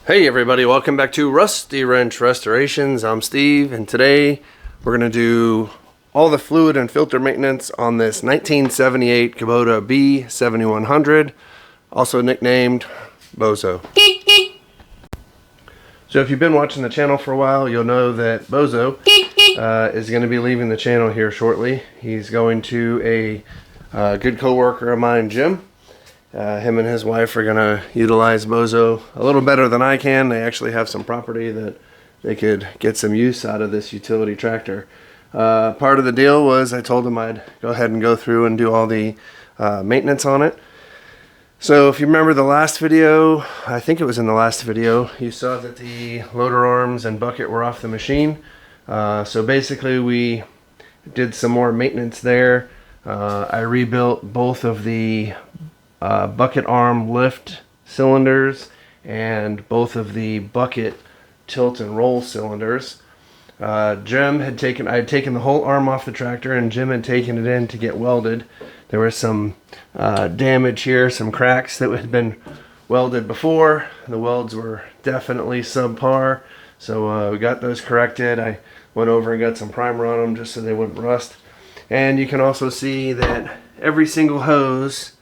Hey everybody, welcome back to Rusty Wrench Restorations. I'm Steve, and today we're going to do all the fluid and filter maintenance on this 1978 Kubota B7100, also nicknamed Bozo. So if you've been watching the channel for a while, you'll know that Bozo is going to be leaving the channel here shortly. He's going to a good co-worker of mine, Jim. Him and his wife are going to utilize Bozo a little better than I can. They actually have some property that they could get some use out of this utility tractor. Part of the deal was I told them I'd go ahead and go through and do all the maintenance on it. So if you remember the last video, I think it was in the last video, you saw that the loader arms and bucket were off the machine. So basically we did some more maintenance there. I rebuilt both of the bucket arm lift cylinders and both of the bucket tilt and roll cylinders. Jim had taken, I had taken the whole arm off the tractor, and Jim had taken it in to get welded. There was some damage here, some cracks that had been welded before. The welds were definitely subpar, so we got those corrected. I went over and got some primer on them just so they wouldn't rust. And you can also see that every single hose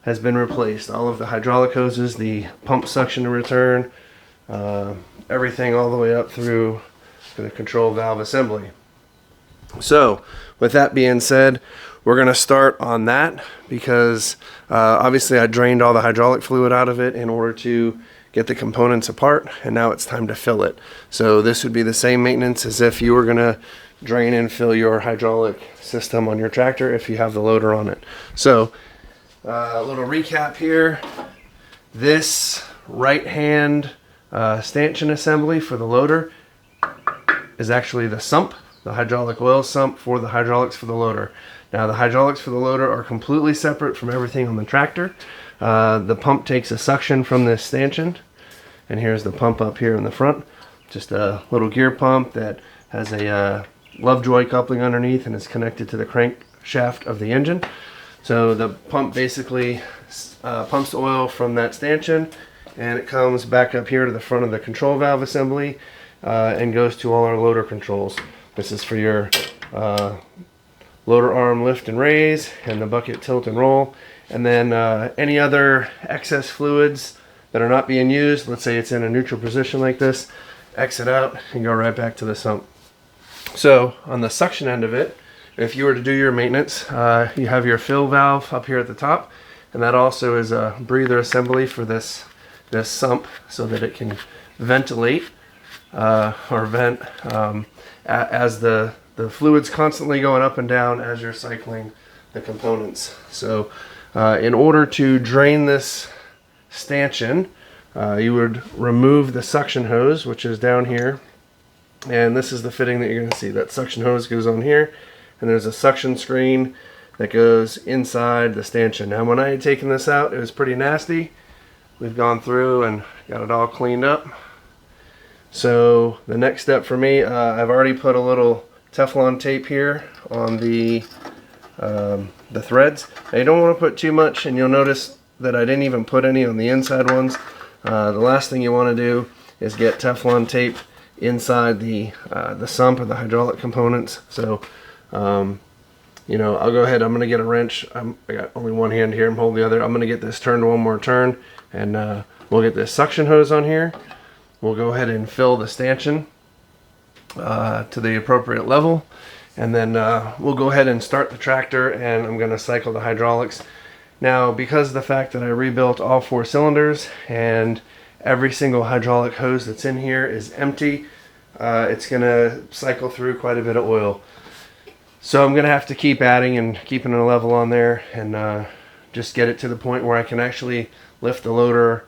has been replaced. All of the hydraulic hoses, the pump suction and return, everything all the way up through the control valve assembly. So with that being said, we're going to start on that because obviously I drained all the hydraulic fluid out of it in order to get the components apart, and now it's time to fill it. So this would be the same maintenance as if you were going to drain and fill your hydraulic system on your tractor if you have the loader on it. So a little recap here. This right hand stanchion assembly for the loader is actually the sump, the hydraulic oil sump for the hydraulics for the loader. Now the hydraulics for the loader are completely separate from everything on the tractor. The pump takes a suction from this stanchion, and here's the pump up here in the front. Just a little gear pump that has a Lovejoy coupling underneath and is connected to the crankshaft of the engine. So the pump basically pumps oil from that stanchion, and it comes back up here to the front of the control valve assembly and goes to all our loader controls. This is for your loader arm lift and raise, and the bucket tilt and roll. And then any other excess fluids that are not being used, let's say it's in a neutral position like this, exit out and go right back to the sump. So on the suction end of it, if you were to do your maintenance, you have your fill valve up here at the top, and that also is a breather assembly for this sump so that it can ventilate or vent as the fluid's constantly going up and down as you're cycling the components. So in order to drain this stanchion, you would remove the suction hose, which is down here, and this is the fitting that you're going to see. That suction hose goes on here, and there's a suction screen that goes inside the stanchion. Now when I had taken this out, it was pretty nasty. We've gone through and got it all cleaned up. So the next step for me, I've already put a little Teflon tape here on the threads. Now you don't want to put too much, and you'll notice that I didn't even put any on the inside ones. The last thing you want to do is get Teflon tape inside the sump or the hydraulic components. So you know, I'll go ahead, I'm going to get a wrench. I got only one hand here, I'm holding the other. I'm going to get this turned one more turn, and we'll get this suction hose on here. We'll go ahead and fill the stanchion to the appropriate level, and then we'll go ahead and start the tractor, and I'm going to cycle the hydraulics. Now, because of the fact that I rebuilt all 4 cylinders and every single hydraulic hose that's in here is empty, it's going to cycle through quite a bit of oil. So I'm going to have to keep adding and keeping a level on there, and just get it to the point where I can actually lift the loader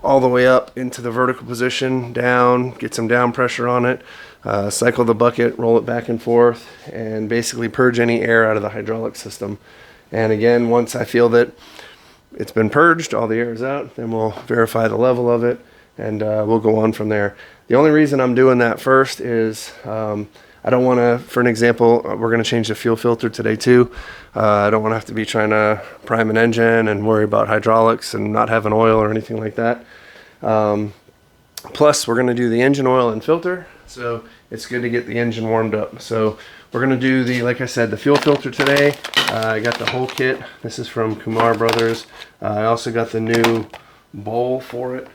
all the way up into the vertical position, down, get some down pressure on it, cycle the bucket, roll it back and forth, and basically purge any air out of the hydraulic system. And again, once I feel that it's been purged, all the air is out, then we'll verify the level of it, and we'll go on from there. The only reason I'm doing that first is I don't want to, for an example, we're going to change the fuel filter today too. I don't want to have to be trying to prime an engine and worry about hydraulics and not having oil or anything like that. Plus, we're going to do the engine oil and filter, so it's good to get the engine warmed up. So we're going to do the, like I said, the fuel filter today. I got the whole kit. This is from Kumar Brothers. I also got the new bowl for it.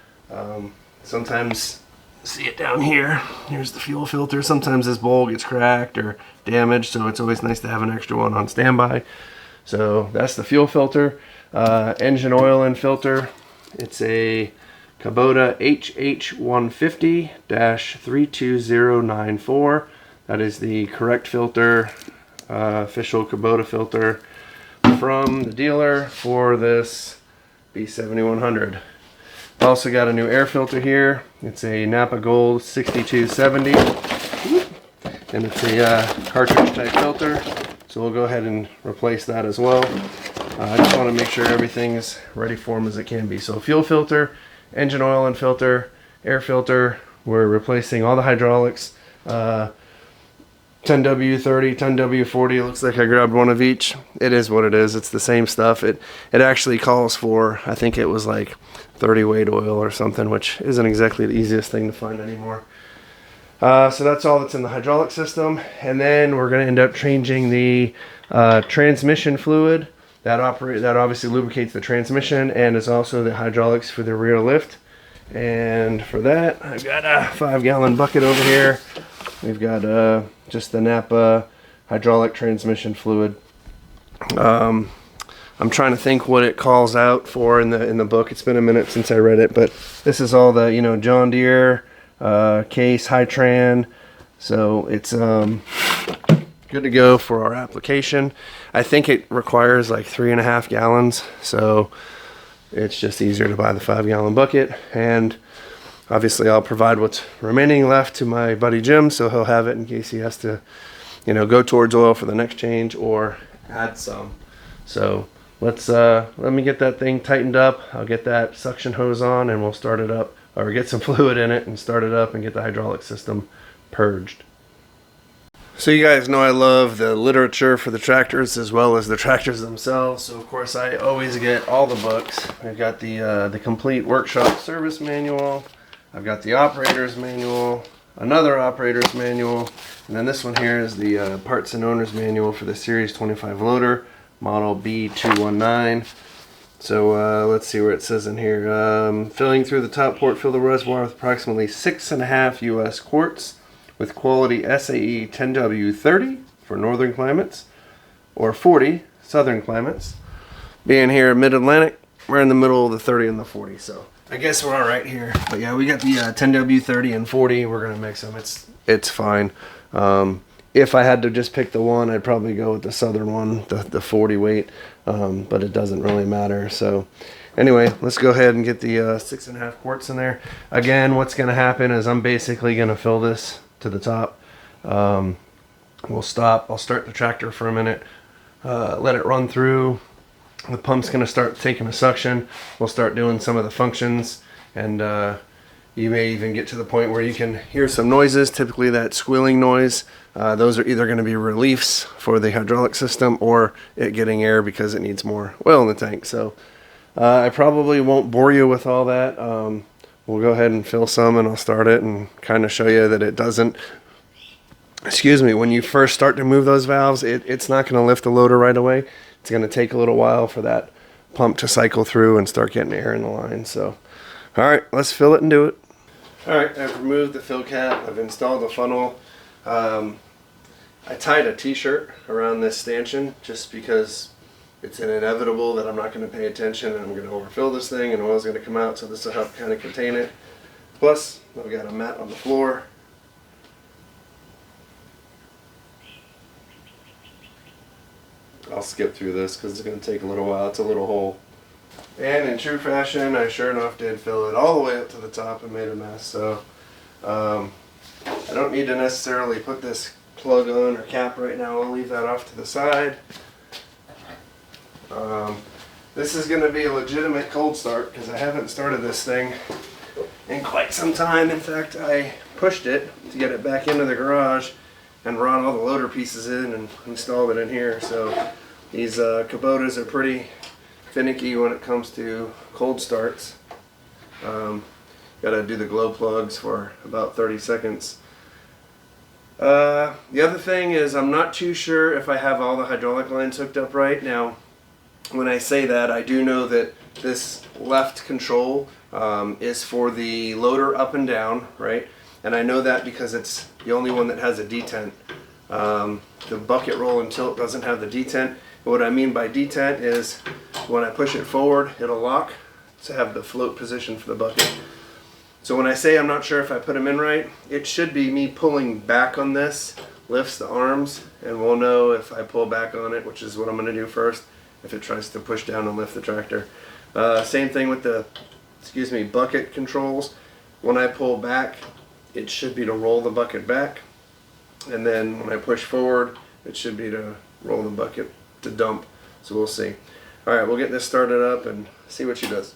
Sometimes, see it down here. Here's the fuel filter. Sometimes this bowl gets cracked or damaged, so it's always nice to have an extra one on standby. So that's the fuel filter. Engine oil and filter. It's a Kubota HH150-32094. That is the correct filter, official Kubota filter from the dealer for this B7100. Also got a new air filter here. It's a Napa Gold 6270, and it's a cartridge type filter. So we'll go ahead and replace that as well. I just want to make sure everything's ready for them as it can be. So fuel filter, engine oil and filter, air filter. We're replacing all the hydraulics. 10W30, 10W40. Looks like I grabbed one of each. It is what it is. It's the same stuff. It actually calls for, I think it was like 30 weight oil or something, which isn't exactly the easiest thing to find anymore. So that's all that's in the hydraulic system. And then we're going to end up changing the transmission fluid. That obviously lubricates the transmission and is also the hydraulics for the rear lift. And for that, I've got a 5-gallon bucket over here. We've got just the Napa hydraulic transmission fluid. I'm trying to think what it calls out for in the book. It's been a minute since I read it, but this is all the John Deere case Hytran. So it's good to go for our application. I think it requires like 3.5 gallons, so it's just easier to buy the 5-gallon bucket. And obviously I'll provide what's remaining left to my buddy Jim, so he'll have it in case he has to go towards oil for the next change or add some. So let me get that thing tightened up. I'll get that suction hose on and we'll start it up, or get some fluid in it and start it up and get the hydraulic system purged. So you guys know I love the literature for the tractors as well as the tractors themselves. So of course I always get all the books. I've got the complete workshop service manual. I've got the operator's manual, another operator's manual, and then this one here is the parts and owner's manual for the Series 25 loader, model B219. So let's see where it says in here. Filling through the top port, fill the reservoir with approximately 6.5 U.S. quarts with quality SAE 10W30 for northern climates or 40 southern climates. Being here mid-Atlantic, we're in the middle of the 30 and the 40, so I guess we're all right here. But yeah, we got the 10W30 and 40. We're gonna mix them. It's fine. If I had to just pick the one, I'd probably go with the southern one, the 40 weight, but it doesn't really matter. So anyway, let's go ahead and get the 6.5 quarts in there. Again, what's gonna happen is I'm basically gonna fill this to the top. We'll stop. I'll start the tractor for a minute, let it run through. The pump's going to start taking a suction. We'll start doing some of the functions, and you may even get to the point where you can hear some noises, typically that squealing noise. Those are either going to be reliefs for the hydraulic system or it getting air because it needs more oil in the tank. So I probably won't bore you with all that. We'll go ahead and fill some and I'll start it and kind of show you that it doesn't, when you first start to move those valves, it's not going to lift the loader right away. It's going to take a little while for that pump to cycle through and start getting air in the line. So, all right, let's fill it and do it. All right, I've removed the fill cap. I've installed the funnel. I tied a t-shirt around this stanchion just because it's inevitable that I'm not going to pay attention and I'm going to overfill this thing and oil's going to come out, so this will help kind of contain it. Plus, I've got a mat on the floor. I'll skip through this because it's going to take a little while. It's a little hole. And in true fashion, I sure enough did fill it all the way up to the top and made a mess. So I don't need to necessarily put this plug on or cap right now. I'll leave that off to the side. This is going to be a legitimate cold start because I haven't started this thing in quite some time. In fact, I pushed it to get it back into the garage and brought all the loader pieces in and installed it in here. So these Kubotas are pretty finicky when it comes to cold starts. Gotta do the glow plugs for about 30 seconds. The other thing is I'm not too sure if I have all the hydraulic lines hooked up right. Now, when I say that, I do know that this left control is for the loader up and down, right? And I know that because it's the only one that has a detent. The bucket roll and tilt doesn't have the detent. And what I mean by detent is when I push it forward, it'll lock to have the float position for the bucket. So when I say I'm not sure if I put them in right, it should be me pulling back on this, lifts the arms, and we'll know if I pull back on it, which is what I'm going to do first, if it tries to push down and lift the tractor. Same thing with the, bucket controls. When I pull back, it should be to roll the bucket back, and then when I push forward, it should be to roll the bucket to dump. So we'll see. All right, we'll get this started up and see what she does.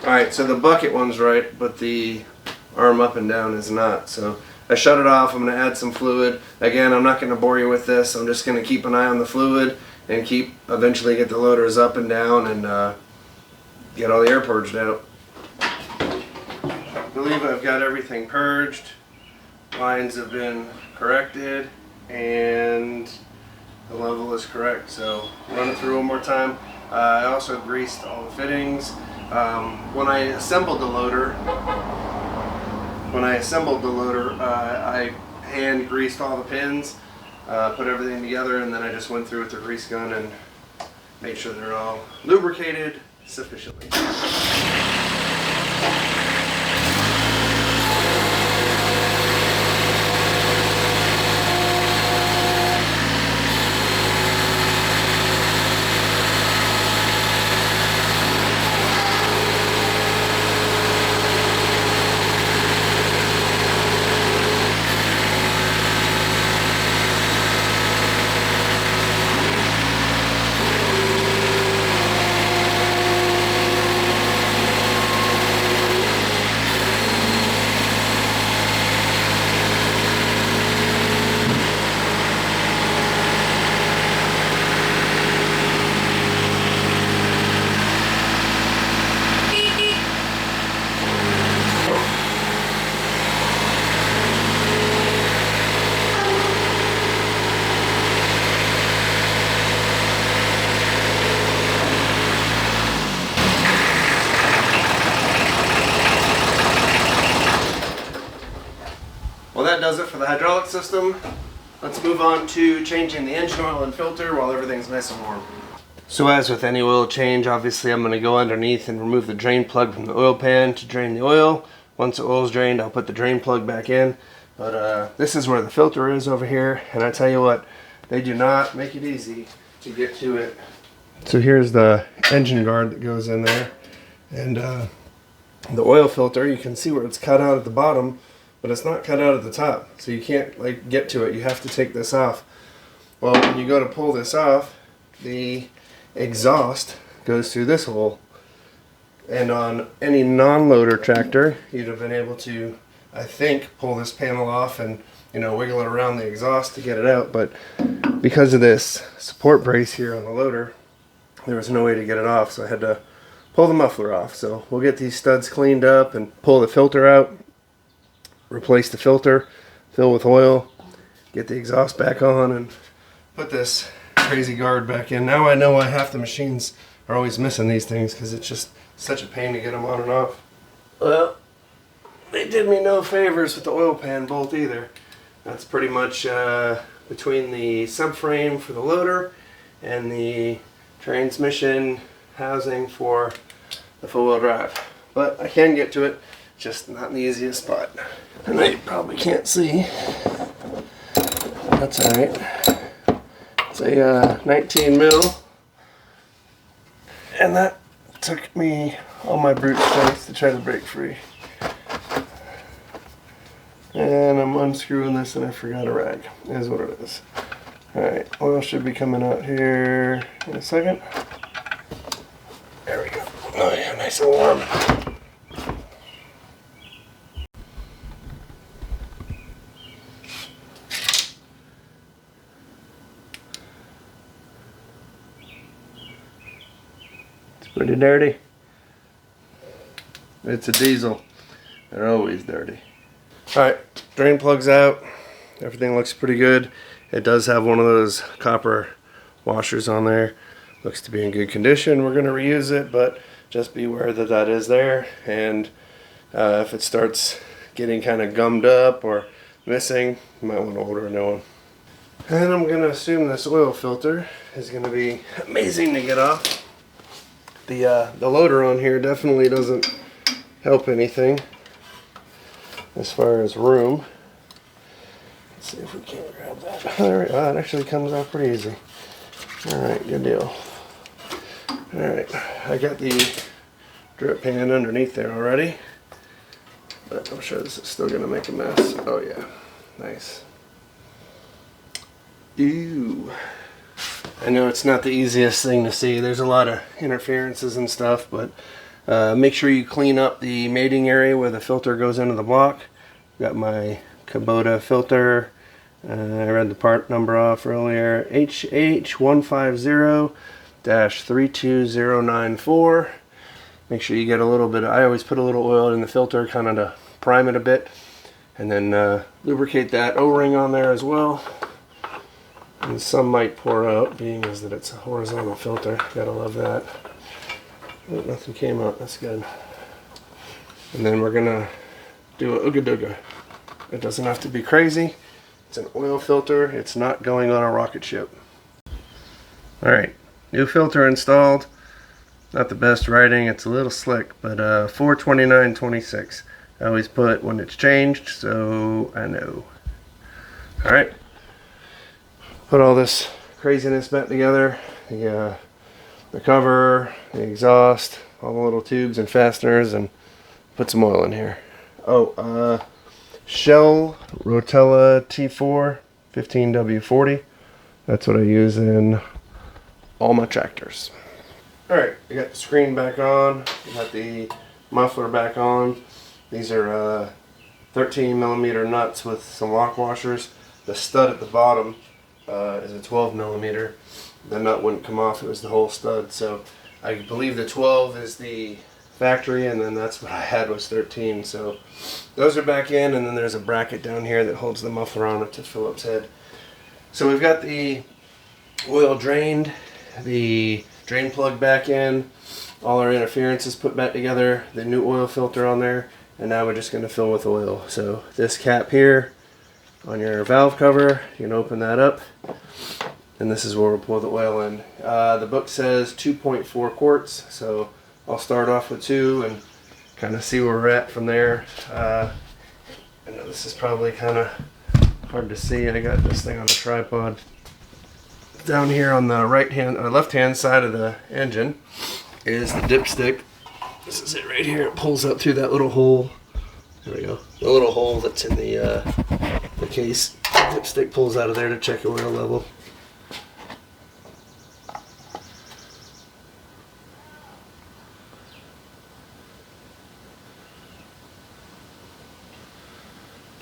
Alright, so the bucket one's right, but the arm up and down is not. So I shut it off. I'm going to add some fluid. Again, I'm not going to bore you with this. I'm just going to keep an eye on the fluid and eventually get the loaders up and down and get all the air purged out. I believe I've got everything purged. Lines have been corrected and the level is correct. So run it through one more time. I also greased all the fittings. When I assembled the loader, I hand greased all the pins, put everything together, and then I just went through with the grease gun and made sure they're all lubricated sufficiently. That does it for the hydraulic system. Let's move on to changing the engine oil and filter while everything's nice and warm. So as with any oil change, obviously I'm going to go underneath and remove the drain plug from the oil pan to drain the oil. Once the oil's drained, I'll put the drain plug back in. But this is where the filter is over here, and I tell you what, they do not make it easy to get to it. So here's the engine guard that goes in there, and the oil filter, you can see where it's cut out at the bottom, but it's not cut out at the top, so you can't get to it. You have to take this off. Well, when you go to pull this off, the exhaust goes through this hole, And on any non-loader tractor, you'd have been able to, I think, pull this panel off and, you know, wiggle it around the exhaust to get it out. But because of this support brace here on the loader, there was no way to get it off, so I had to pull the muffler off. So we'll get these studs cleaned up and pull the filter out, replace the filter, fill with oil, get the exhaust back on, and put this crazy guard back in. Now I know why half the machines are always missing these things, because it's just such a pain to get them on and off. Well, they did me no favors with the oil pan bolt either. That's pretty much between the subframe for the loader and the transmission housing for the four-wheel drive. But I can get to it, just not in the easiest spot. And I probably can't see. That's alright. It's a 19 mil. And that took me all my brute strength to try to break free. And I'm unscrewing this and I forgot a rag. Is what it is. Alright, oil should be coming out here in a second. There we go. Oh yeah, nice and warm. It's pretty dirty. It's a diesel. They're always dirty. Alright, drain plug's out. Everything looks pretty good. It does have one of those copper washers on there. Looks to be in good condition. We're going to reuse it, but just be aware that that is there. And if it starts getting kind of gummed up or missing, you might want to order a new one. And I'm going to assume this oil filter is going to be amazing to get off. The loader on here definitely doesn't help anything as far as room. Let's see if we can grab that. There we go. It actually comes out pretty easy. Alright, good deal. Alright, I got the drip pan underneath there already, but I'm sure this is still going to make a mess. Oh yeah, nice. Ew. I know it's not the easiest thing to see. There's a lot of interferences and stuff, but make sure you clean up the mating area where the filter goes into the block. Got my Kubota filter. I read the part number off earlier. HH150-32094. Make sure you get a little bit. I always put a little oil in the filter, kind of to prime it a bit, and then lubricate that O-ring on there as well. And some might pour out, being as that it's a horizontal filter. Gotta love that. Oh, nothing came out. That's good. And then we're gonna do a ooga dooga. It doesn't have to be crazy. It's an oil filter. It's not going on a rocket ship. Alright, new filter installed. Not the best writing. It's a little slick, but 429.26. I always put when it's changed, so I know. Alright. Put all this craziness back together. The cover, the exhaust, all the little tubes and fasteners, and put some oil in here. Oh, Shell Rotella T4 15W40. That's what I use in all my tractors. Alright, I got the screen back on. I got the muffler back on. These are 13mm nuts with some lock washers. The stud at the bottom is a 12mm. The nut wouldn't come off, it was the whole stud. So I believe the 12 is the factory, and then that's what I had was 13. So those are back in, and then there's a bracket down here that holds the muffler on it to Phillips head. So we've got the oil drained, the drain plug back in, all our interferences put back together, the new oil filter on there, and now we're just going to fill with oil. So this cap here on your valve cover, you can open that up, and this is where we'll pour the oil in. The book says 2.4 quarts, so I'll start off with 2 and kind of see where we're at from there. I know this is probably kind of hard to see. I got this thing on a tripod. Down here on the left hand side of the engine is the dipstick. This is it right here. It pulls up through that little hole. There we go. The little hole that's in the case. The dipstick pulls out of there to check the oil level.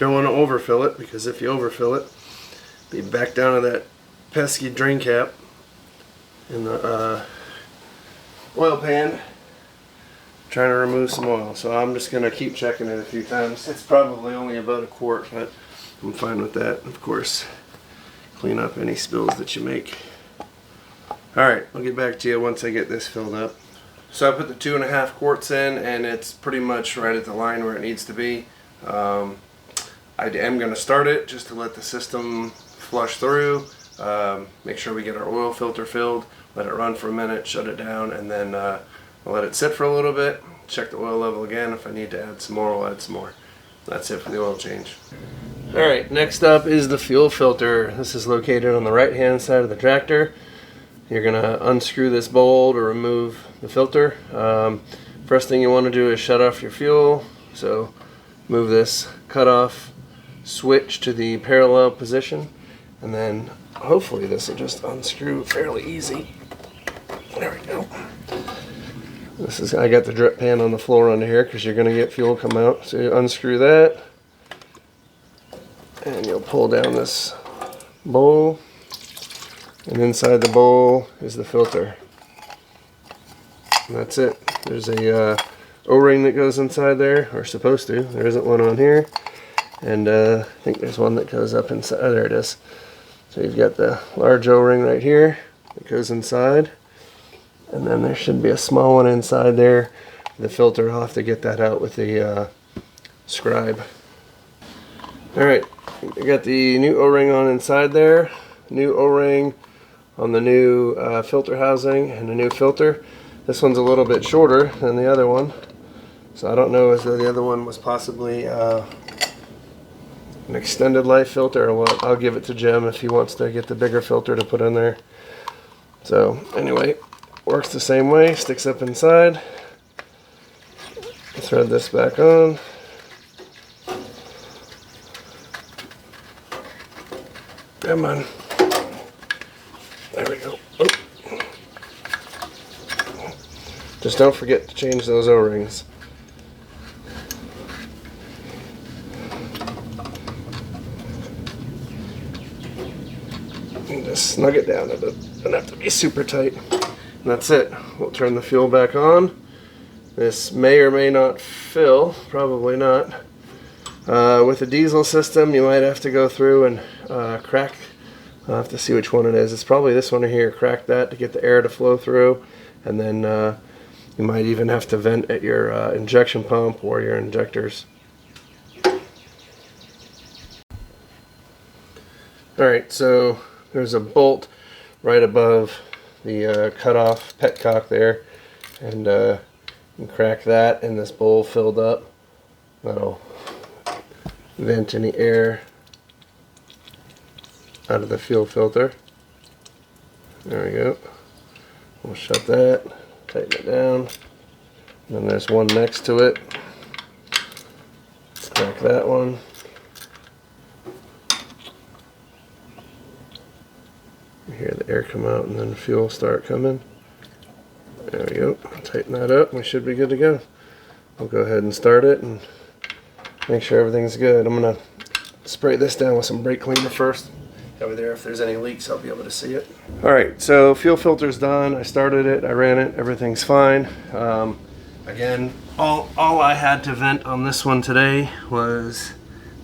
Don't want to overfill it, because if you overfill it, be back down to that pesky drain cap in the oil pan, trying to remove some oil. So I'm just going to keep checking it a few times. It's probably only about a quart, but I'm fine with that. Of course, clean up any spills that you make. Alright, I'll get back to you once I get this filled up. So I put the 2.5 quarts in, and it's pretty much right at the line where it needs to be. I am going to start it just to let the system flush through, make sure we get our oil filter filled, let it run for a minute, shut it down, and then I'll let it sit for a little bit, check the oil level again. If I need to add some more, I'll add some more. That's it for the oil change. Alright, next up is the fuel filter. This is located on the right hand side of the tractor. You're going to unscrew this bowl to remove the filter. First thing you want to do is shut off your fuel. So move this cutoff switch to the parallel position, and then hopefully this will just unscrew fairly easy. There we go. I got the drip pan on the floor under here because you're going to get fuel come out. So you unscrew that, and you'll pull down this bowl. And inside the bowl is the filter. And that's it. There's a O-ring that goes inside there, or supposed to. There isn't one on here. And I think there's one that goes up inside. Oh, there it is. So you've got the large O-ring right here that goes inside. And then there should be a small one inside there. The filter, I'll have to get that out with the scribe. Alright, I got the new O-ring on inside there. New O-ring on the new filter housing and a new filter. This one's a little bit shorter than the other one, so I don't know if the other one was possibly an extended life filter or what. I'll give it to Jim if he wants to get the bigger filter to put in there. So anyway, works the same way, sticks up inside. Thread this back on. Come on. There we go. Oh. Just don't forget to change those O-rings. And just snug it down. It doesn't have to be super tight. And that's it. We'll turn the fuel back on. This may or may not fill. Probably not. With a diesel system, you might have to go through and crack. I'll have to see which one it is. It's probably this one here. Crack that to get the air to flow through, and then you might even have to vent at your injection pump or your injectors. Alright, so there's a bolt right above the cutoff petcock there, and you can crack that, and this bowl filled up. That'll vent any air out of the fuel filter. There we go. We'll shut that, tighten it down. And then there's one next to it. Let's crack that one. You hear the air come out and then the fuel start coming. There we go. Tighten that up. We should be good to go. I'll go ahead and start it and make sure everything's good. I'm going to spray this down with some brake cleaner first. Over there, if there's any leaks, I'll be able to see it. Alright, so fuel filter's done. I started it, I ran it, everything's fine. Again, all I had to vent on this one today was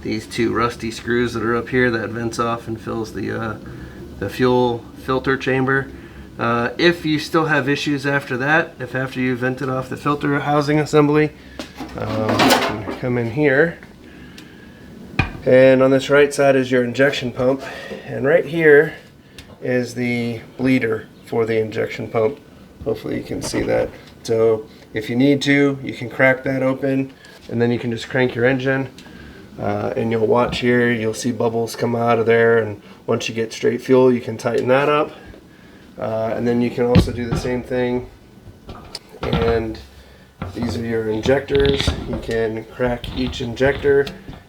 these two rusty screws that are up here that vents off and fills the fuel filter chamber. If you still have issues after that, if after you vented off the filter housing assembly, you can come in here. And on this right side is your injection pump, and right here is the bleeder for the injection pump. Hopefully you can see that. So if you need to, you can crack that open, and then you can just crank your engine, and you'll watch here, you'll see bubbles come out of there, and once you get straight fuel, you can tighten that up. And then you can also do the same thing, and these are your injectors. You can crack each injector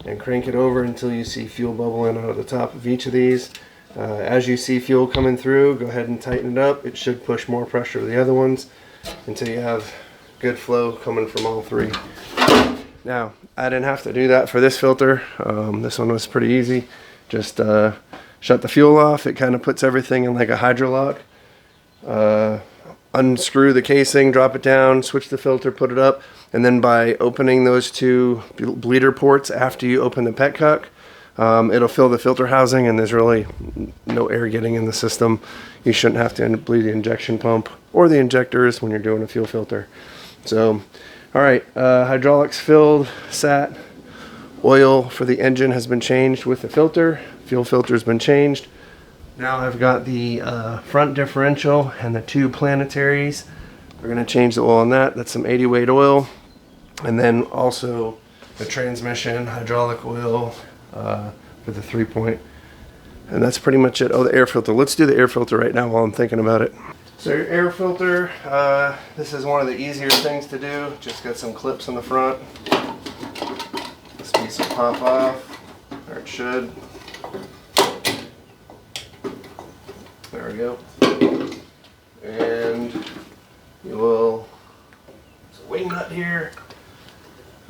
and crank it over until you see fuel bubbling out of the top of each of these. As you see fuel coming through, go ahead and tighten it up. It should push more pressure to the other ones until you have good flow coming from all three. Now, I didn't have to do that for this filter. This one was pretty easy. Just shut the fuel off. It kind of puts everything in like a hydrolock. Unscrew the casing, drop it down, switch the filter, put it up, and then by opening those two bleeder ports after you open the petcock, it'll fill the filter housing, and there's really no air getting in the system. You shouldn't have to bleed the injection pump or the injectors when you're doing a fuel filter. So, all right, hydraulics filled, sat. Oil for the engine has been changed with the filter. Fuel filter has been changed. Now I've got the front differential and the two planetaries. We're going to change the oil on that. That's some 80 weight oil. And then also the transmission, hydraulic oil for the 3-point. And that's pretty much it. Oh, the air filter. Let's do the air filter right now while I'm thinking about it. So your air filter, this is one of the easier things to do. Just got some clips on the front. This piece will pop off, or it should. There we go. And you will, there's a wing nut here.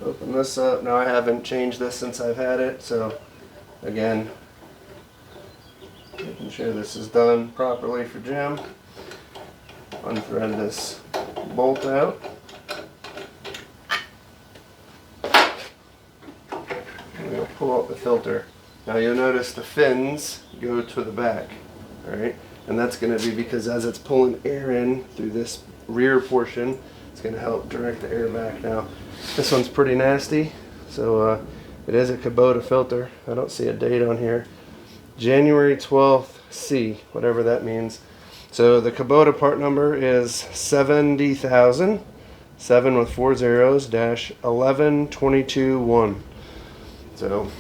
Open this up. Now I haven't changed this since I've had it, so again, making sure this is done properly for Jim. Unthread this bolt out. And we'll pull out the filter. Now you'll notice the fins go to the back. Alright? And that's going to be because as it's pulling air in through this rear portion, it's going to help direct the air back. Now, this one's pretty nasty, so it is a Kubota filter. I don't see a date on here. January 12th C, whatever that means. So the Kubota part number is 70,000, 7 with 4 zeros, dash 11221. So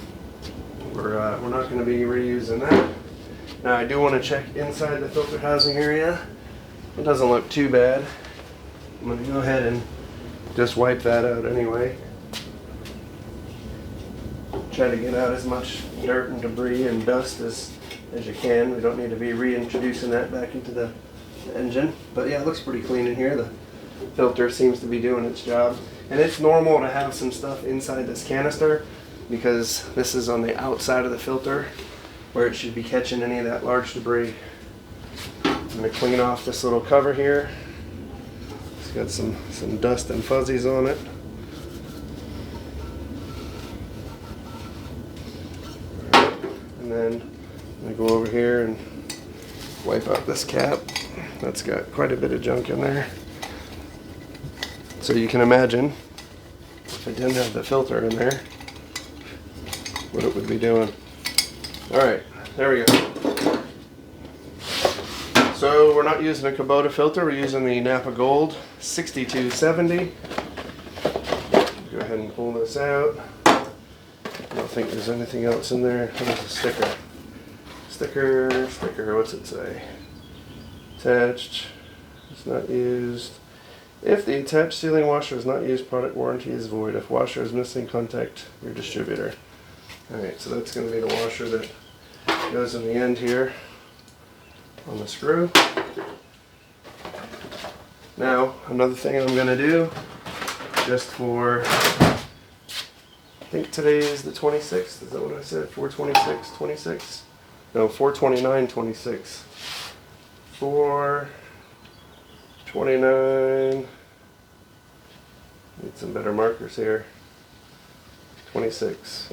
we're not going to be reusing that. Now I do want to check inside the filter housing area. It doesn't look too bad. I'm going to go ahead and just wipe that out anyway. Try to get out as much dirt and debris and dust as you can. We don't need to be reintroducing that back into the engine. But yeah, it looks pretty clean in here. The filter seems to be doing its job. And it's normal to have some stuff inside this canister because this is on the outside of the filter where it should be catching any of that large debris. I'm going to clean off this little cover here. It's got some dust and fuzzies on it. Right. And then I'm going to go over here and wipe out this cap. That's got quite a bit of junk in there. So you can imagine if I didn't have the filter in there, what it would be doing. Alright, there we go. So we're not using a Kubota filter, we're using the Napa Gold 6270. Go ahead and pull this out. I don't think there's anything else in there. There's a sticker. Sticker, what's it say? Attached, it's not used. If the attached sealing washer is not used, product warranty is void. If washer is missing, contact your distributor. Alright, so that's going to be the washer that goes in the end here on the screw. Now, another thing I'm going to do, just for, I think today is the 26th, is that what I said? 4/26, 26? No, 4/29, 26. 4/29, need some better markers here, 26.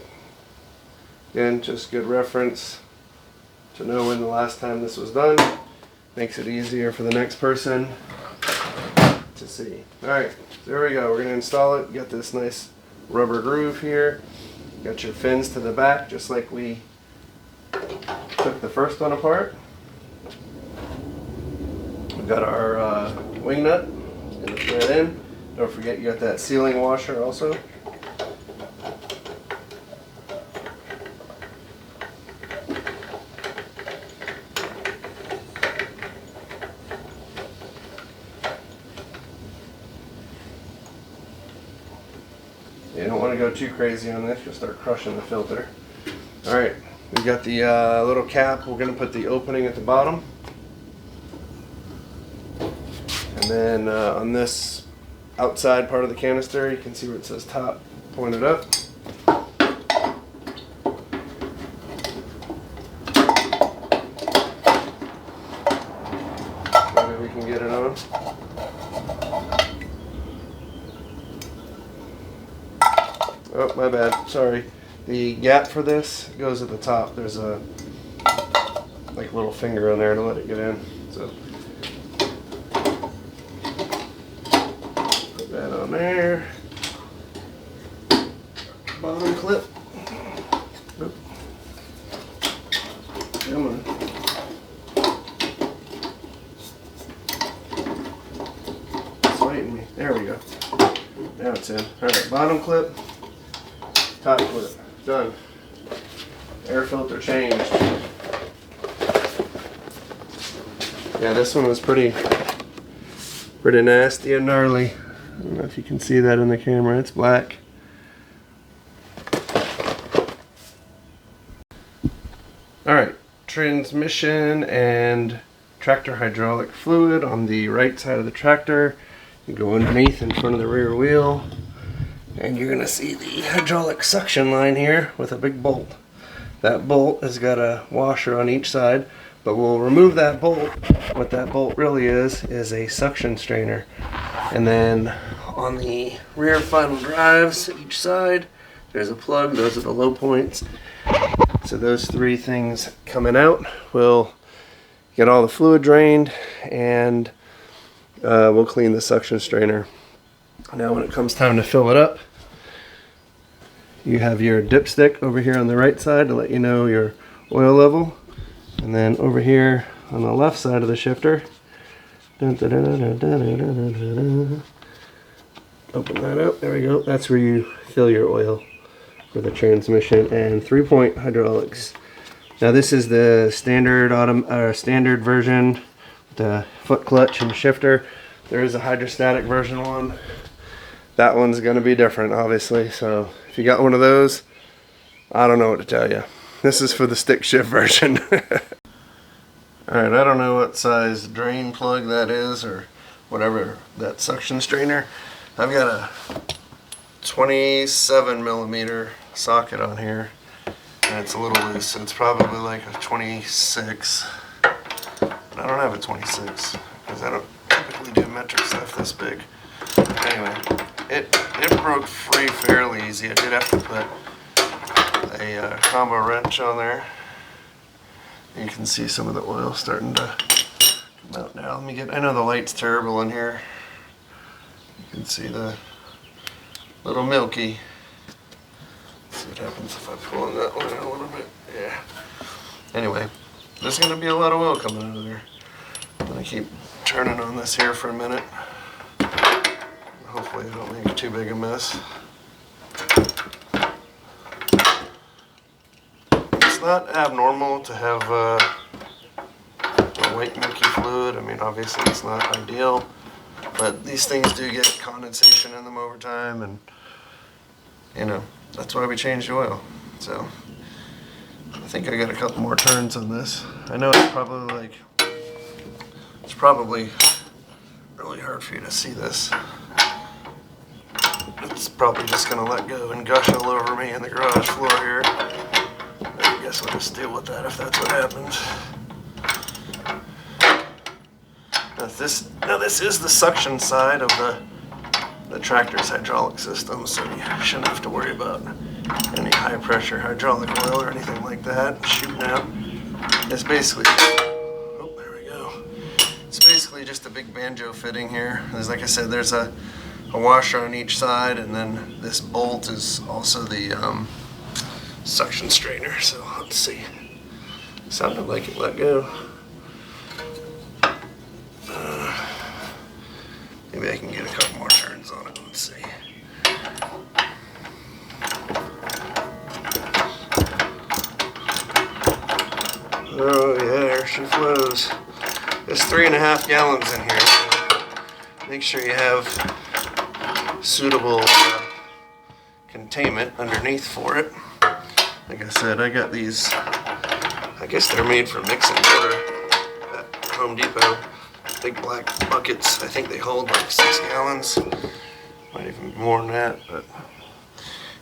Again, just good reference to know when the last time this was done. Makes it easier for the next person to see. Alright, so there we go. We're going to install it. Got this nice rubber groove here. Got your fins to the back, just like we took the first one apart. We've got our wing nut. Going to thread in. Don't forget you got that sealing washer also. You don't want to go too crazy on this, you'll start crushing the filter. Alright, we got the little cap. We're going to put the opening at the bottom. And then on this outside part of the canister, you can see where it says top point it up. Maybe we can get it on. Oh, my bad. Sorry. The gap for this goes at the top. There's a like little finger on there to let it get in. So put that on there. Bottom clip. Oop. Come on. It's fighting me. There we go. Now it's in. Alright, bottom clip. Top clip. Done. Air filter changed. Yeah, this one was pretty nasty and gnarly. I don't know if you can see that in the camera. It's black. Alright, transmission and tractor hydraulic fluid on the right side of the tractor. You go underneath in front of the rear wheel, and you're going to see the hydraulic suction line here with a big bolt. That bolt has got a washer on each side, but we'll remove that bolt. What that bolt really is a suction strainer. And then on the rear final drives each side, there's a plug. Those are the low points. So those three things coming out will get all the fluid drained, and we'll clean the suction strainer. Now when it comes time to fill it up, you have your dipstick over here on the right side to let you know your oil level. And then over here on the left side of the shifter, open that up, there we go. That's where you fill your oil for the transmission and 3-point hydraulics. Now this is the standard standard version, the foot clutch and shifter. There is a hydrostatic version one. That one's going to be different, obviously. So if you got one of those, I don't know what to tell you. This is for the stick shift version. Alright, I don't know what size drain plug that is or whatever, that suction strainer. I've got a 27mm socket on here, and it's a little loose, so it's probably like a 26. But I don't have a 26 because I don't typically do metric stuff this big. Anyway, it broke free fairly easy. I did have to put a combo wrench on there. You can see some of the oil starting to come out now. I know the light's terrible in here. You can see the little milky. Let's see what happens if I pull on that one out a little bit. Yeah. Anyway, there's going to be a lot of oil coming out of there. I'm going to keep turning on this here for a minute. Hopefully I don't make too big a mess. It's not abnormal to have a white milky fluid. I mean, obviously it's not ideal, but these things do get condensation in them over time, and you know, that's why we change the oil. So I think I got a couple more turns on this. I know it's probably really hard for you to see this. It's probably just going to let go and gush all over me in the garage floor here. I guess I'll just deal with that if that's what happens. Now this is the suction side of the tractor's hydraulic system, so you shouldn't have to worry about any high pressure hydraulic oil or anything like that shooting out. It's basically, oh, there we go. It's basically just a big banjo fitting here. Like I said, there's a washer on each side, and then this bolt is also the suction strainer. So let's see. Sounded like it let go. Maybe I can get a couple more turns on it. Let's see. Oh yeah, there she flows. There's 3.5 gallons in here, so make sure you have suitable containment underneath for it. Like I said, I got these, I guess they're made for mixing water at Home Depot. Big black buckets. I think they hold like 6 gallons. Might even be more than that, but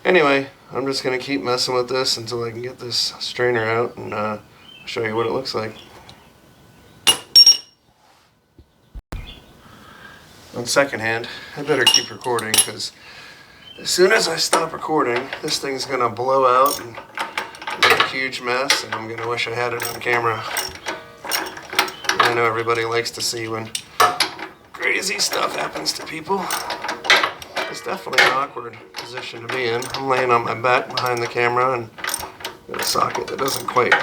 Anyway, I'm just going to keep messing with this until I can get this strainer out and show you what it looks like. On second hand, I better keep recording because as soon as I stop recording, this thing's going to blow out and make a huge mess, and I'm going to wish I had it on camera. I know everybody likes to see when crazy stuff happens to people. It's definitely an awkward position to be in. I'm laying on my back behind the camera and got a socket that doesn't quite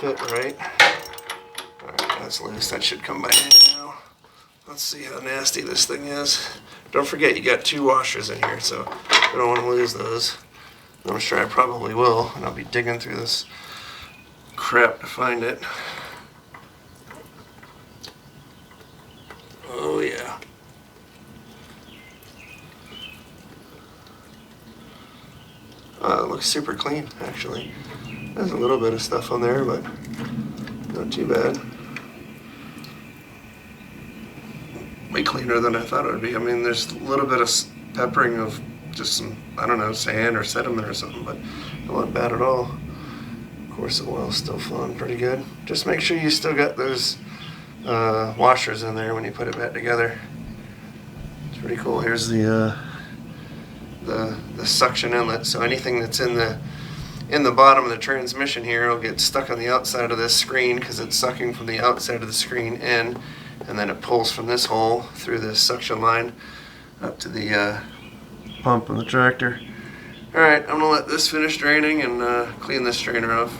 fit right. Alright, that's loose. That should come by hand now. Let's see how nasty this thing is. Don't forget you got 2 washers in here, so I don't want to lose those. I'm sure I probably will, and I'll be digging through this crap to find it. Oh yeah. It looks super clean, actually. There's a little bit of stuff on there, but not too bad. Way cleaner than I thought it would be. I mean, there's a little bit of peppering of just some, I don't know, sand or sediment or something, but not bad at all. Of course, the oil's still flowing pretty good. Just make sure you still got those washers in there when you put it back together. It's pretty cool. Here's the suction inlet, so anything that's in the bottom of the transmission here will get stuck on the outside of this screen because it's sucking from the outside of the screen in, and then it pulls from this hole through this suction line up to the pump on the tractor. Alright, I'm going to let this finish draining and clean this strainer off.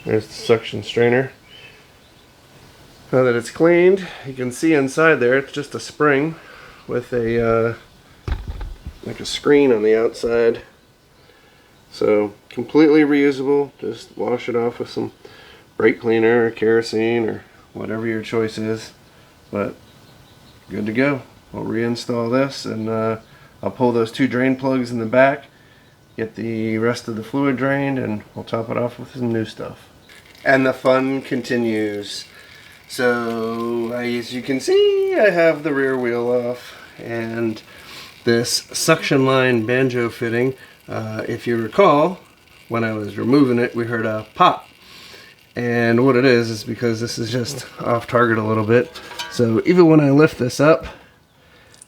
There's the suction strainer. Now that it's cleaned, you can see inside there it's just a spring with a like a screen on the outside. So completely reusable. Just wash it off with some brake cleaner or kerosene or whatever your choice is. But good to go. We'll reinstall this, and I'll pull those 2 drain plugs in the back, get the rest of the fluid drained, and we'll top it off with some new stuff. And the fun continues. So as you can see, I have the rear wheel off, and this suction line banjo fitting, if you recall, when I was removing it, we heard a pop. And what it is because this is just off target a little bit. So even when I lift this up,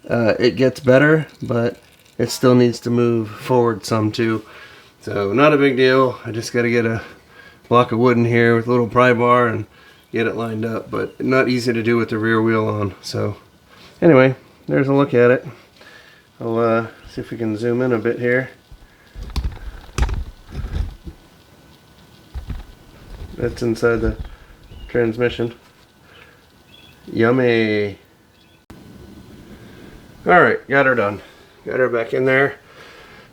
it gets better, but it still needs to move forward some too. So not a big deal. I just got to get a block of wood in here with a little pry bar and get it lined up, but not easy to do with the rear wheel on. So anyway, there's a look at it. I'll see if we can zoom in a bit here. That's inside the transmission. Yummy. Alright, got her done. Got her back in there.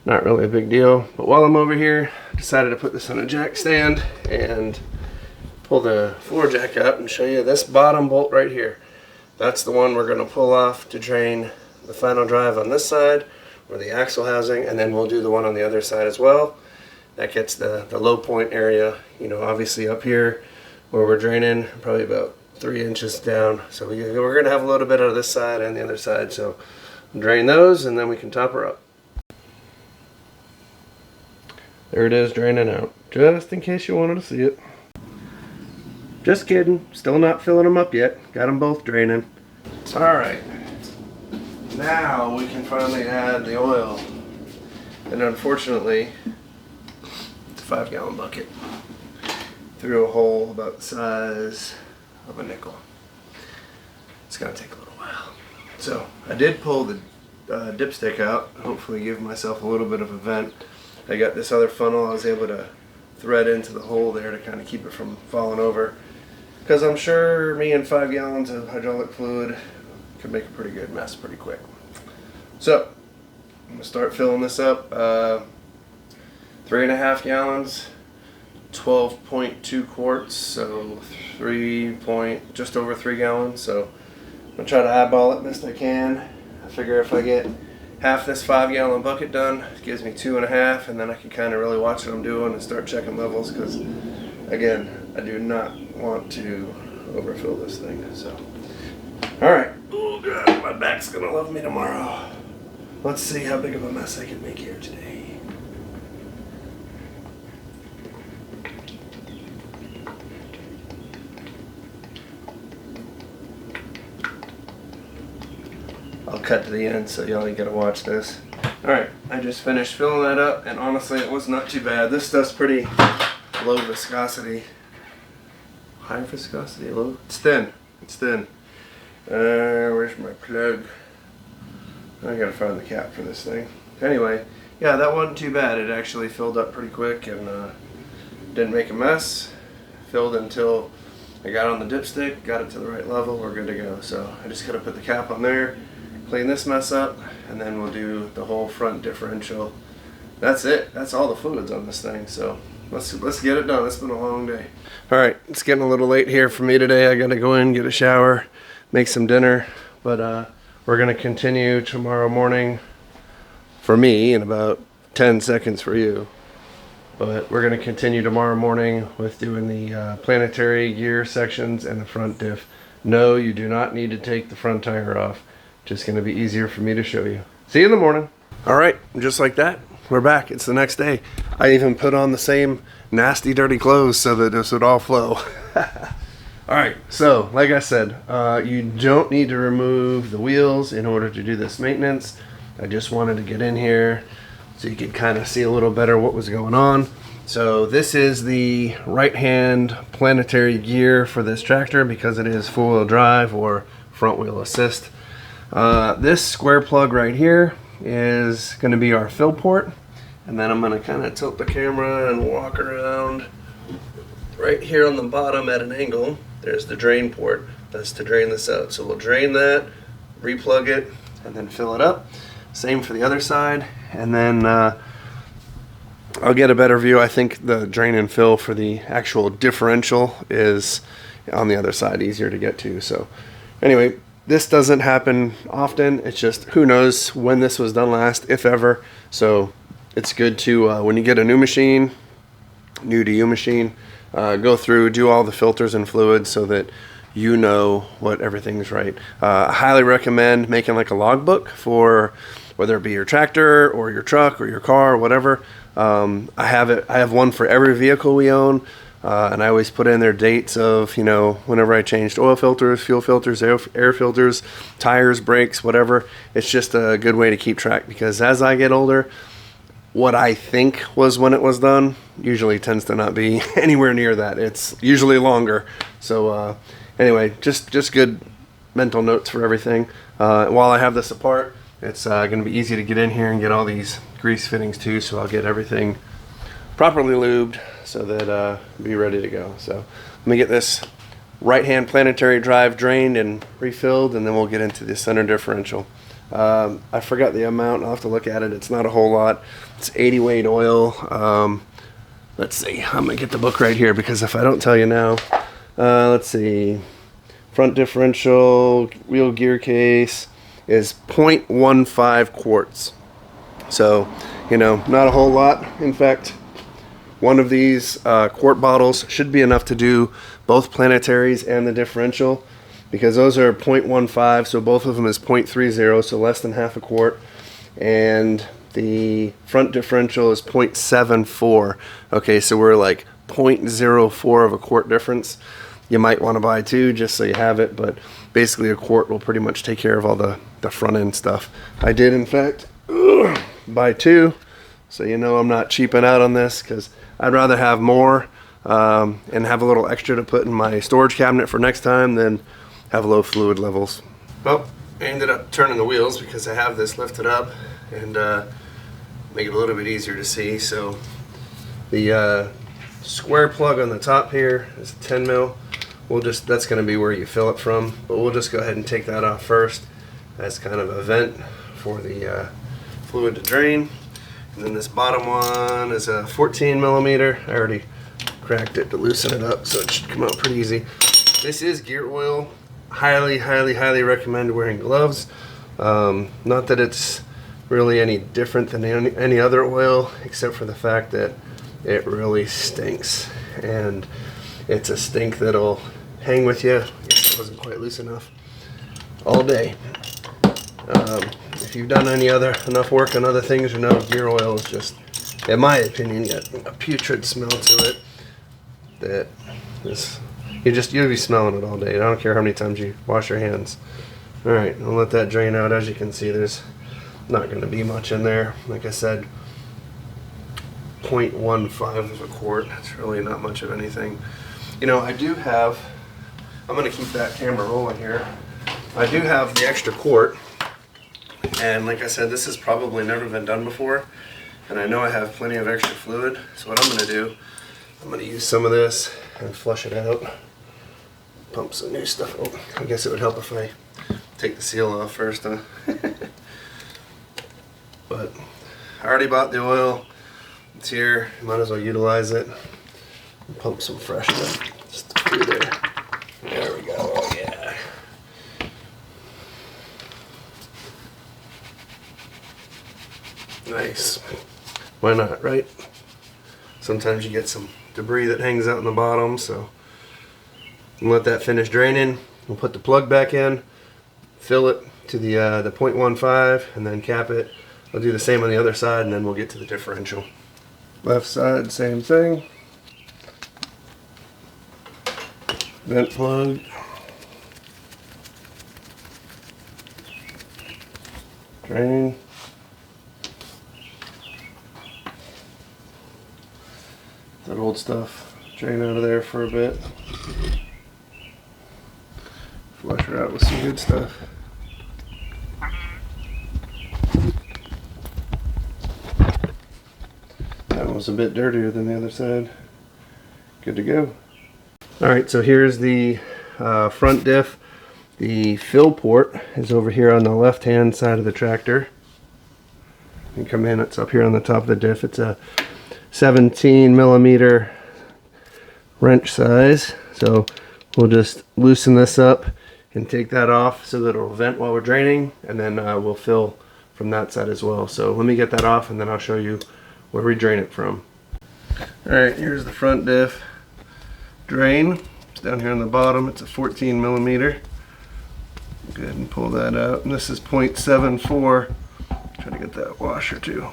Not really a big deal. But while I'm over here, I decided to put this on a jack stand and pull the floor jack up and show you this bottom bolt right here. That's the one we're going to pull off to drain the final drive on this side, or the axle housing, and then we'll do the one on the other side as well. That gets the low point area, you know, obviously up here where we're draining, probably about 3 inches down. So we're going to have a little bit out of this side and the other side. So drain those and then we can top her up. There it is, draining out. Just in case you wanted to see it. Just kidding. Still not filling them up yet. Got them both draining. Alright. Now we can finally add the oil. And unfortunately, it's a 5-gallon bucket. Through a hole about the size of a nickel. It's going to take a little while. So I did pull the dipstick out, hopefully give myself a little bit of a vent. I got this other funnel I was able to thread into the hole there to kind of keep it from falling over, because I'm sure me and 5 gallons of hydraulic fluid could make a pretty good mess pretty quick. So I'm going to start filling this up. 3.5 gallons, 12.2 quarts, so just over 3 gallons. So I'm going to try to eyeball it best I can. I figure if I get half this 5-gallon bucket done, it gives me 2.5, and then I can kind of really watch what I'm doing and start checking levels, because again, I do not want to overfill this thing. So alright. Oh god, my back's gonna love me tomorrow. Let's see how big of a mess I can make here today. I'll cut to the end so y'all ain't gotta watch this. Alright, I just finished filling that up, and honestly it was not too bad. This stuff's pretty low viscosity. High viscosity, low? It's thin. It's thin. Where's my plug? I gotta find the cap for this thing. Anyway, yeah, that wasn't too bad. It actually filled up pretty quick and didn't make a mess. Filled until I got on the dipstick, got it to the right level, we're good to go. So I just gotta put the cap on there, clean this mess up, and then we'll do the whole front differential. That's it. That's all the fluids on this thing. So let's get it done. It's been a long day. All right, it's getting a little late here for me today. I gotta go in, get a shower, make some dinner, but we're gonna continue tomorrow morning for me in about 10 seconds for you. But we're going to continue tomorrow morning with doing the planetary gear sections and the front diff. No, you do not need to take the front tire off. Just going to be easier for me to show you. See you in the morning. All right, just like that, we're back. It's the next day. I even put on the same nasty, dirty clothes so that this would all flow. All right, so like I said, you don't need to remove the wheels in order to do this maintenance. I just wanted to get in here so you could kind of see a little better what was going on. So this is the right-hand planetary gear for this tractor because it is four-wheel drive or front-wheel assist. This square plug right here is going to be our fill port, and then I'm going to kind of tilt the camera and walk around. Right here on the bottom at an angle, there's the drain port. That's to drain this out. So we'll drain that, replug it, and then fill it up. Same for the other side, and then I'll get a better view. I think the drain and fill for the actual differential is on the other side, easier to get to. So anyway, this doesn't happen often. It's just who knows when this was done last, if ever. So it's good to, when you get a new machine, new to you machine, go through, do all the filters and fluids so that you know what everything's right. I highly recommend making like a logbook for whether it be your tractor or your truck or your car or whatever. I have one for every vehicle we own, and I always put in their dates of, you know, whenever I changed oil filters, fuel filters, air filters, tires, brakes, whatever. It's just a good way to keep track because as I get older, what I think was when it was done usually tends to not be anywhere near that. It's usually longer. So anyway, just good mental notes for everything. While I have this apart, it's going to be easy to get in here and get all these grease fittings too, so I'll get everything properly lubed so that be ready to go. So let me get this right-hand planetary drive drained and refilled, and then we'll get into the center differential. I forgot the amount. I'll have to look at it. It's not a whole lot. It's 80 weight oil. Let's see. I'm going to get the book right here because if I don't tell you now, let's see. Front differential, wheel gear case is 0.15 quarts. So, you know, not a whole lot. In fact, one of these quart bottles should be enough to do both planetaries and the differential because those are 0.15, so both of them is 0.30, so less than half a quart. And the front differential is 0.74. Okay, so we're like 0.04 of a quart difference. You might want to buy two just so you have it, but basically a quart will pretty much take care of all the front end stuff. I did in fact buy two, so you know I'm not cheaping out on this because I'd rather have more and have a little extra to put in my storage cabinet for next time than have low fluid levels. Well, I ended up turning the wheels because I have this lifted up and make it a little bit easier to see. So the square plug on the top here is a 10 mil. That's going to be where you fill it from, but we'll just go ahead and take that off first. That's kind of a vent for the fluid to drain. And then this bottom one is a 14 millimeter. I already cracked it to loosen it up, so it should come out pretty easy. This is gear oil. Highly, highly, highly recommend wearing gloves. Not that it's really any different than any other oil, except for the fact that it really stinks. And it's a stink that'll hang with you. I guess it wasn't quite loose enough. All day. If you've done enough work on other things, you know gear oil is just, in my opinion, got a putrid smell to it that is, you'll be smelling it all day. I don't care how many times you wash your hands. Alright, I'll let that drain out. As you can see, there's not going to be much in there. Like I said, 0.15 of a quart. That's really not much of anything. You know, I do have, I'm going to keep that camera rolling here. I do have the extra quart, and like I said, this has probably never been done before, and I know I have plenty of extra fluid. So what I'm going to do, I'm going to use some of this and flush it out. Pump some new stuff. Oh, I guess it would help if I take the seal off first, huh? But I already bought the oil. It's here. Might as well utilize it. Pump some fresh stuff just through there. There we go. Oh, yeah. Nice. Why not, right? Sometimes you get some debris that hangs out in the bottom, so let that finish draining. We'll put the plug back in, fill it to the 0.15, and then cap it. I'll do the same on the other side, and then we'll get to the differential. Left side, same thing. Vent plug. Drain. That old stuff, drain out of there for a bit. Flush her out with some good stuff. That one was a bit dirtier than the other side. Good to go. Alright, so here's the front diff. The fill port is over here on the left hand side of the tractor. You come in, it's up here on the top of the diff. It's a 17 millimeter wrench size. So we'll just loosen this up and take that off so that it'll vent while we're draining, and then we'll fill from that side as well. So let me get that off and then I'll show you where we drain it from. Alright, here's the front diff drain. It's down here on the bottom. It's a 14 millimeter. Go ahead and pull that out. And this is 0.74. Try to get that washer too.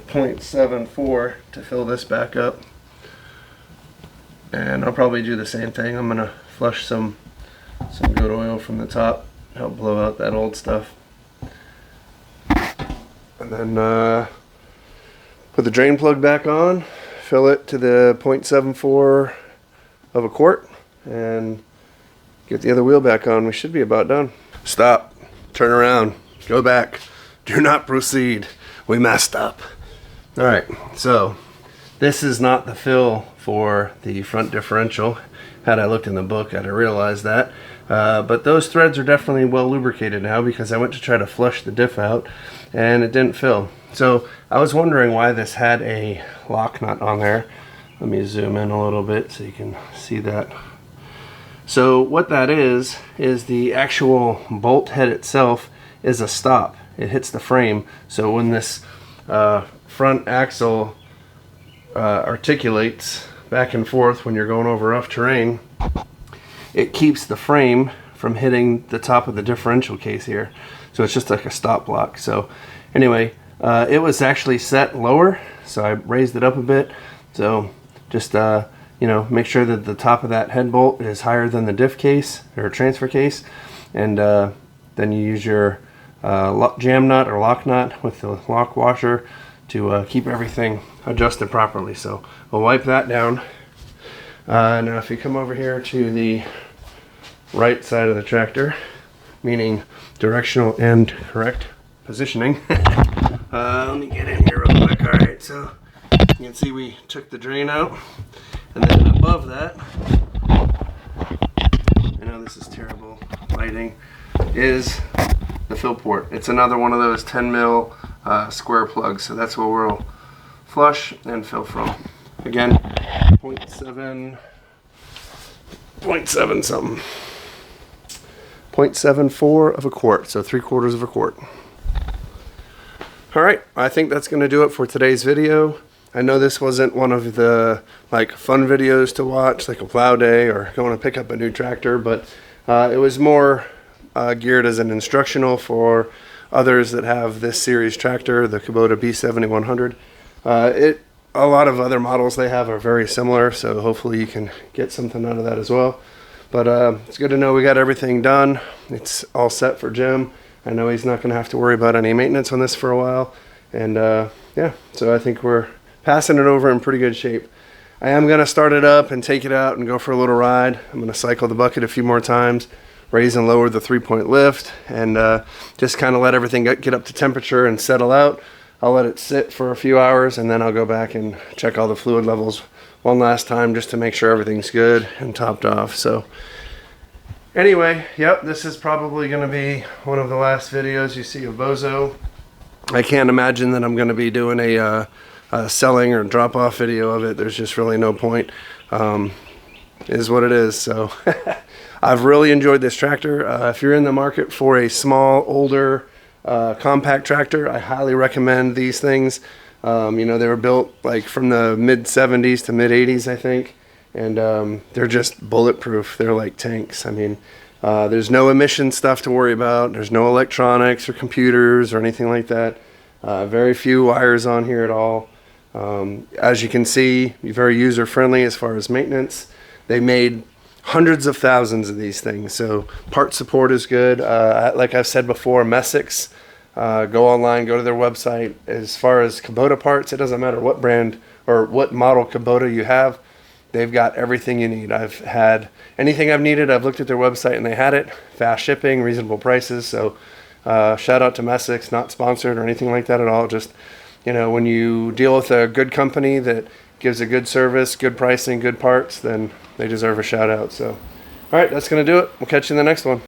0.74 to fill this back up. And I'll probably do the same thing. I'm gonna flush some good oil from the top, help blow out that old stuff. And then put the drain plug back on, fill it to the 0.74 of a quart, and get the other wheel back on. We should be about done. Stop, turn around, go back, do not proceed. We messed up. Alright, so this is not the fill for the front differential. Had I looked in the book, I'd have realized that. But those threads are definitely well lubricated now, because I went to try to flush the diff out and it didn't fill. So I was wondering why this had a lock nut on there. Let me zoom in a little bit so you can see that. So what that is the actual bolt head itself is a stop. It hits the frame. So when this front axle articulates back and forth when you're going over rough terrain, it keeps the frame from hitting the top of the differential case here. So it's just like a stop block. So anyway, it was actually set lower, so I raised it up a bit. So just you know, make sure that the top of that head bolt is higher than the diff case or transfer case, and then you use your jam nut or lock nut with the lock washer to keep everything adjusted properly. So we'll wipe that down. Now if you come over here to the right side of the tractor, meaning directional and correct positioning. Let me get in here real quick. Alright, so you can see we took the drain out, and then above that, I know this is terrible lighting, is the fill port. It's another one of those 10 mil square plugs, so that's where we'll flush and fill from. Again, 0.7 something. 0.74 of a quart, so 3/4 of a quart. Alright, I think that's going to do it for today's video. I know this wasn't one of the fun videos to watch, like a plow day or going to pick up a new tractor, but it was more geared as an instructional for others that have this series tractor, the Kubota B7100. A lot of other models they have are very similar, so hopefully you can get something out of that as well. But it's good to know we got everything done. It's all set for Jim. I know he's not going to have to worry about any maintenance on this for a while. And yeah, so I think we're passing it over in pretty good shape. I am going to start it up and take it out and go for a little ride. I'm going to cycle the bucket a few more times, raise and lower the 3-point lift, and just kind of let everything get up to temperature and settle out. I'll let it sit for a few hours, and then I'll go back and check all the fluid levels one last time just to make sure everything's good and topped off. So anyway, yep, this is probably going to be one of the last videos you see of Bozo. I can't imagine that I'm going to be doing a selling or drop off video of it. There's just really no point. Is what it is. So I've really enjoyed this tractor. If you're in the market for a small, older, compact tractor, I highly recommend these things. You know, they were built like from the mid 70s to mid 80s, I think, and they're just bulletproof. They're like tanks. I mean, there's no emission stuff to worry about. There's no electronics or computers or anything like that. Very few wires on here at all. As you can see, very user friendly as far as maintenance. They made hundreds of thousands of these things, so part support is good. Like I've said before, Messick's, go online, go to their website. As far as Kubota parts, it doesn't matter what brand or what model Kubota you have, they've got everything you need. I've had anything I've needed, I've looked at their website and they had it. Fast shipping, reasonable prices. So shout out to Messick's, not sponsored or anything like that at all. Just, you know, when you deal with a good company that gives a good service, good pricing, good parts, then they deserve a shout out. So, all right, that's going to do it. We'll catch you in the next one.